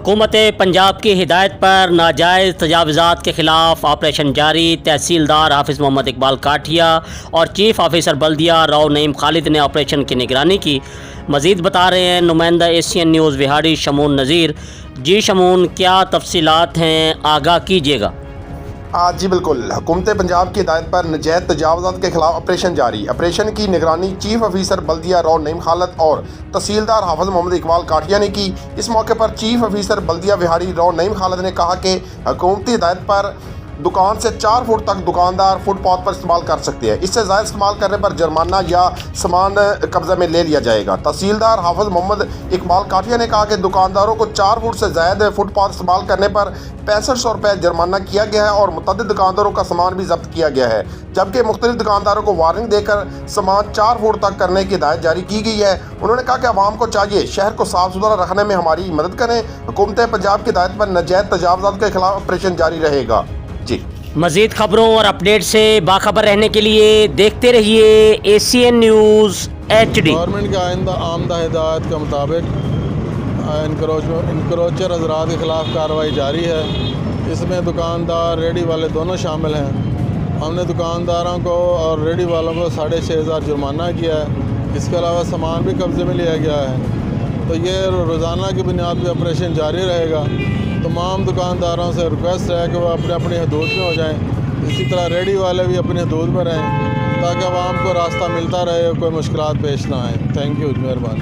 हुकूमत पंजाब की हिदायत पर नाजायज़ तजावज़ात के ख़िलाफ़ ऑपरेशन जारी। तहसीलदार हाफिज़ मोहम्मद इकबाल काठिया और चीफ़ ऑफिसर बल्दिया राव नईम खालिद ने ऑपरेशन की निगरानी की। मज़ीद बता रहे हैं नुमाइंदा एशियन न्यूज़ विहाड़ी शमून नज़ीर। जी शमून, क्या तफसीलात हैं, आगाह कीजिएगा। जी बिल्कुल, हुकूमत पंजाब की हिदायत पर नजायज़ तजावज़ात के खिलाफ ऑपरेशन जारी। ऑपरेशन की निगरानी चीफ ऑफिसर बल्दिया राव नईम खालिद और तहसीलदार हाफिज़ मोहम्मद इकबाल काठिया ने की। इस मौके पर चीफ ऑफिसर बल्दिया विहाड़ी राव नईम खालिद ने कहा कि हुकूमती हिदायत पर दुकान से 4 फुट तक दुकानदार फुटपाथ पर इस्तेमाल कर सकते हैं। इससे ज़्यादा इस्तेमाल करने पर जुर्माना या सामान कब्जे में ले लिया जाएगा। तहसीलदार हाफिज़ मोहम्मद इकबाल काठिया ने कहा कि दुकानदारों को 4 फुट से ज़्यादा फुटपाथ इस्तेमाल करने पर 6500 रुपये जुर्माना किया गया है और मुतअद्दिद दुकानदारों का सामान भी जब्त किया गया है, जबकि मुख्तलिफ दुकानदारों को वार्निंग देकर सामान 4 फुट तक करने की हिदायत जारी की गई है। उन्होंने कहा कि आवाम को चाहिए शहर को साफ सुथरा रखने में हमारी मदद करें। हुकूमत पंजाब की हिदायत पर नजायज़ तजावज़ात के खिलाफ ऑपरेशन जारी रहेगा। जी, मज़ीद खबरों और अपडेट से बाखबर रहने के लिए देखते रहिए एशियन न्यूज़ HD। गवर्नमेंट के आमदा हिदायत के मुताबिक इंक्रोचर हजरात के ख़िलाफ़ कार्रवाई जारी है। इसमें दुकानदार रेडी वाले दोनों शामिल हैं। हमने दुकानदारों को और रेडी वालों को 6500 जुर्माना किया है। इसके अलावा सामान भी कब्ज़े में लिया गया है। तो ये रोज़ाना की बुनियाद पर ऑपरेशन जारी रहेगा। तमाम दुकानदारों से रिक्वेस्ट है कि वो अपने अपनी हदूद में हो जाएं। इसी तरह रेडी वाले भी अपनी हदूद में रहें ताकि आवाम को रास्ता मिलता रहे, कोई मुश्किलात पेश ना आए। थैंक यू, मेहरबानी।